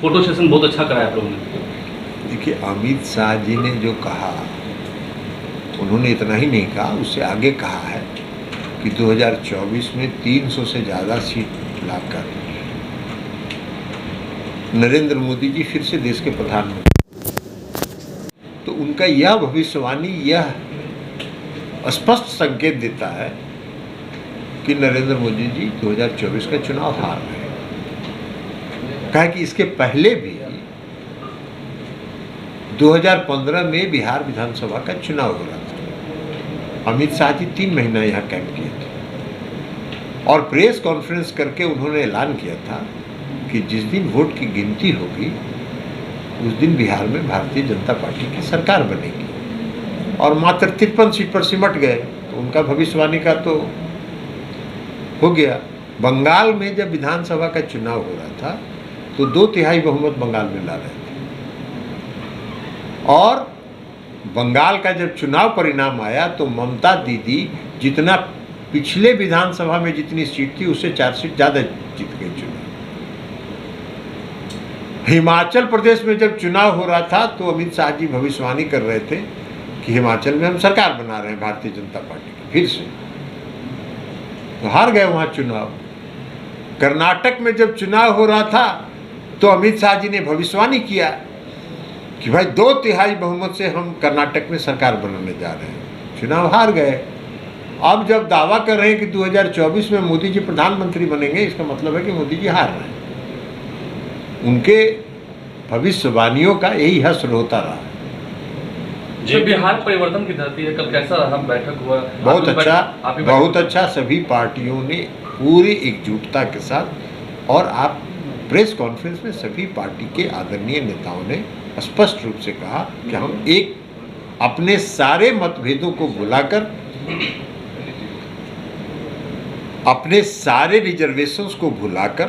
Photo session बहुत अच्छा कराया आप लोगों ने। देखिए, अमित शाह जी ने जो कहा, उन्होंने इतना ही नहीं कहा, उससे आगे कहा है कि 2024 में 300 से ज़्यादा सीट लाकर नरेंद्र मोदी जी फिर से देश के प्रधानमंत्री। तो उनका यह भविष्यवाणी, यह स्पष्ट संकेत देता है कि नरेंद्र मोदी जी 2024 का चुनाव हार रहे हैं। कहा कि इसके पहले भी 2015 में बिहार विधानसभा का चुनाव हो रहा था। अमित शाह जी 3 महीना यहाँ कैंप किए थे और प्रेस कॉन्फ्रेंस करके उन्होंने ऐलान किया था कि जिस दिन वोट की गिनती होगी उस दिन बिहार में भारतीय जनता पार्टी की सरकार बनेगी, और मात्र 53 सीट पर सिमट गए। तो उनका भविष्यवाणी का तो हो गया। बंगाल में जब विधानसभा का चुनाव हो रहा था तो 2/3 बहुमत बंगाल में ला रहे थे, और बंगाल का जब चुनाव परिणाम आया तो ममता दीदी जितना पिछले विधानसभा में जितनी सीट थी उससे 4 सीट ज़्यादा जीत गई चुनाव। हिमाचल प्रदेश में जब चुनाव हो रहा था तो अमित शाह जी भविष्यवाणी कर रहे थे कि हिमाचल में हम सरकार बना रहे हैं भारतीय जनता पार्टी की फिर से, तो हार गए वहाँ चुनाव। कर्नाटक में जब चुनाव हो रहा था तो अमित शाह जी ने भविष्यवाणी किया कि भाई 2/3 बहुमत से हम कर्नाटक में सरकार बनाने जा रहे हैं, चुनाव हार गए। अब जब दावा कर रहे हैं कि 2024 में मोदी जी प्रधानमंत्री बनेंगे, इसका मतलब है कि मोदी जी हार रहे हैं। उनके भविष्यवाणियों का यही असर होता रहा। जी, बिहार परिवर्तन की धरती है, कल कैसा रहा बैठक हुआ? बहुत अच्छा। सभी पार्टियों ने पूरी एकजुटता के साथ, और आप प्रेस कॉन्फ्रेंस में सभी पार्टी के आदरणीय नेताओं ने स्पष्ट रूप से कहा कि हम एक अपने सारे मतभेदों को भुलाकर, अपने सारे रिजर्वेशंस को भुलाकर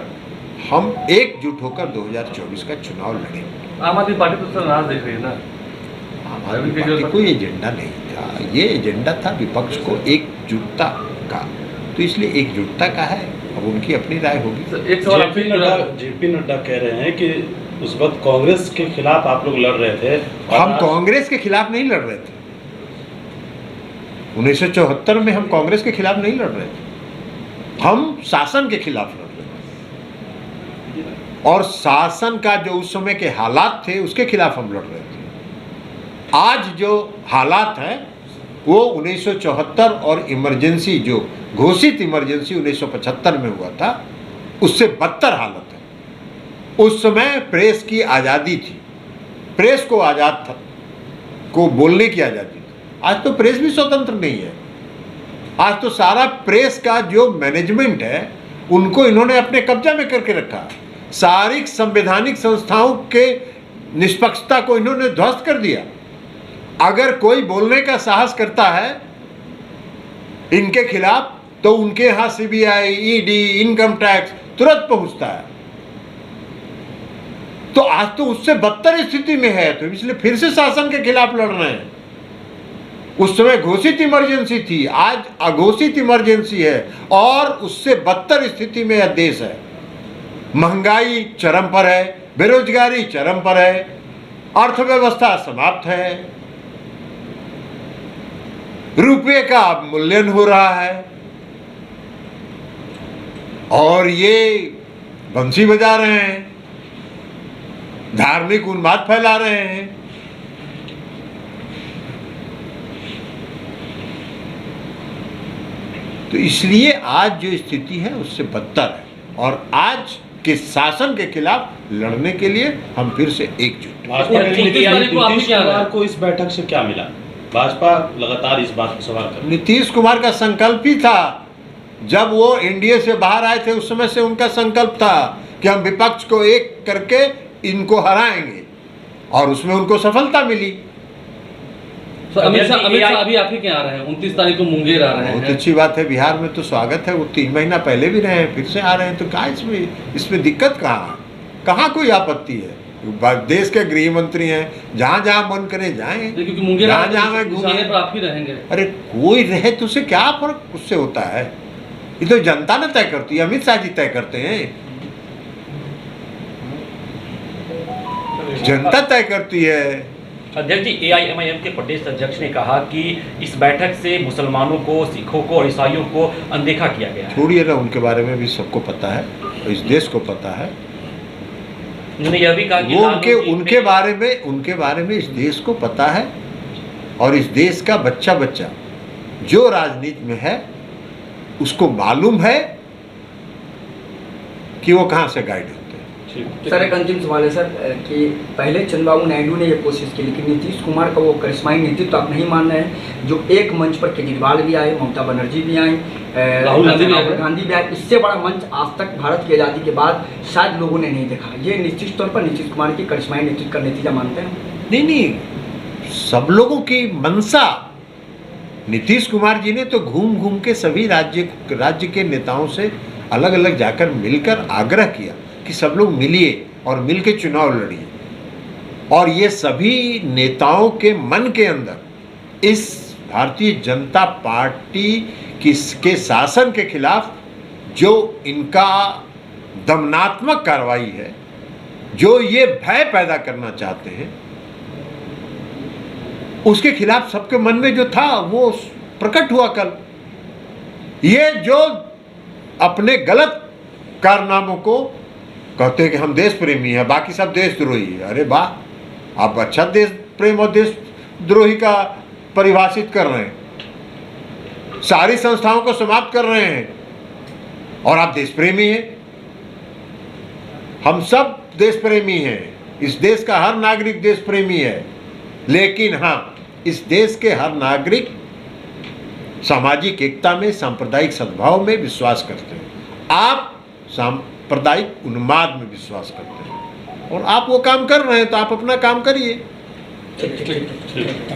हम एकजुट होकर 2024 का चुनाव लड़ेंगे। आम आदमी पार्टी तो सर नाराज दिख रही है ना। आम आदमी पार्टी कोई एजेंडा नहीं था, ये एजेंडा था विपक्ष को एकजुटता का, तो इसलिए एकजुटता का है। अब उनकी अपनी राय होगी। एक सवाल जेपी नड्डा कह रहे हैं कि उस वक्त कांग्रेस के खिलाफ आप लोग लड़ रहे थे। हम कांग्रेस के खिलाफ नहीं लड़ रहे थे। 1974 में हम कांग्रेस के खिलाफ नहीं लड़ रहे थे, हम शासन के खिलाफ लड़ रहे थे, और शासन का जो उस समय के हालात थे उसके खिलाफ हम लड़ रहे थे। आज जो हालात हैं वो 1974 और इमरजेंसी, जो घोषित इमरजेंसी 1975 में हुआ था, उससे बदतर हालत है। उस समय प्रेस की आज़ादी थी, प्रेस को आज़ाद था, को बोलने की आज़ादी थी। आज तो प्रेस भी स्वतंत्र नहीं है। आज तो सारा प्रेस का जो मैनेजमेंट है उनको इन्होंने अपने कब्जा में करके रखा। सारी संवैधानिक संस्थाओं के निष्पक्षता को इन्होंने ध्वस्त कर दिया। अगर कोई बोलने का साहस करता है इनके खिलाफ तो उनके यहाँ सीबीआई, ईडी, इनकम टैक्स तुरंत पहुंचता है। तो आज तो उससे बदतर स्थिति में है, तो इसलिए फिर से शासन के खिलाफ लड़ रहे हैं। उस समय घोषित इमरजेंसी थी, आज अघोषित इमरजेंसी है, और उससे बदतर स्थिति में यह देश है। महंगाई चरम पर है, बेरोजगारी चरम पर है, अर्थव्यवस्था समाप्त है, रुपये का अवमूल्यन हो रहा है, और ये बंसी बजा रहे हैं, धार्मिक उन्माद फैला रहे हैं। तो इसलिए आज जो स्थिति है उससे बदतर है, और आज के शासन के खिलाफ लड़ने के लिए हम फिर से एकजुट। नीतीश कुमार को इस बैठक से क्या मिला? भाजपा लगातार इस बात पर सवाल कर रही है। नीतीश कुमार का संकल्प ही था, जब वो एनडीए से बाहर आए थे उस समय से उनका संकल्प था कि हम विपक्ष को एक करके इनको हराएंगे, और उसमें उनको सफलता मिली। अमित शाह अभी आप ही क्या आ रहे हैं? 29 तारीख को मुंगेर आ रहे हैं। बहुत अच्छी बात है, बिहार में तो स्वागत है। वो 3 महीना पहले भी रहे हैं, फिर से आ रहे हैं, तो क्या इसमें दिक्कत कहाँ कोई आपत्ति है? देश के गृह मंत्री हैं, जहाँ जहाँ मन करे जाएं, क्योंकि मुंगेर जहाँ मैं घूमे पर आप ही रहेंगे। अरे कोई रहे तो उसे क्या फर्क उससे होता है? ये तो जनता ने तय करती है, अमित शाह जी तय करते हैं। जनता तय करती है। अध्यक्ष जी, एआईएमआईएम के प्रदेश अध्यक्ष ने कहा कि इस बैठक से मुसलमानों को, सिखों को और ईसाइयों को अनदेखा किया गया है। छोड़िए ना, उनके बारे में भी सबको पता है, इस देश को पता है। उन्होंने यह भी कहा कि वो उनके बारे में इस देश को पता है, और इस देश का बच्चा बच्चा जो राजनीति में है उसको मालूम है कि वो कहाँ से गाइड होते हैं। सर, एक अंतिम सवाल है सर कि पहले चंद्रबाबू नायडू ने ये कोशिश की, लेकिन नीतीश कुमार का वो करिश्माई नेतृत्व आप नहीं मान रहे हैं। जो एक मंच पर केजरीवाल भी आए, ममता बनर्जी भी आई, राहुल गांधी भी आए, इससे बड़ा मंच आज तक भारत की आज़ादी के बाद शायद लोगों ने नहीं देखा। ये निश्चित तौर पर नीतीश कुमार की करिश्माई नेतृत्व का नतीजा मानते हैं? नहीं, सब लोगों की मंशा। नीतीश कुमार जी ने तो घूम घूम के सभी राज्य के नेताओं से अलग अलग जाकर मिलकर आग्रह किया कि सब लोग मिलिए और मिलके चुनाव लड़िए, और ये सभी नेताओं के मन के अंदर इस भारतीय जनता पार्टी के शासन के खिलाफ जो इनका दमनात्मक कार्रवाई है, जो ये भय पैदा करना चाहते हैं, उसके खिलाफ सबके मन में जो था वो प्रकट हुआ कल। ये जो अपने गलत कारनामों को कहते हैं कि हम देश प्रेमी हैं, बाकी सब देशद्रोही है। अरे वाह, आप अच्छा देश प्रेम और देशद्रोही का परिभाषित कर रहे हैं, सारी संस्थाओं को समाप्त कर रहे हैं, और आप देश प्रेमी हैं। हम सब देश प्रेमी हैं, इस देश का हर नागरिक देश प्रेमी है, लेकिन हाँ, इस देश के हर नागरिक सामाजिक एकता में, सांप्रदायिक सद्भाव में विश्वास करते हैं। आप सांप्रदायिक उन्माद में विश्वास करते हैं, और आप वो काम कर रहे हैं तो आप अपना काम करिए। ठीक।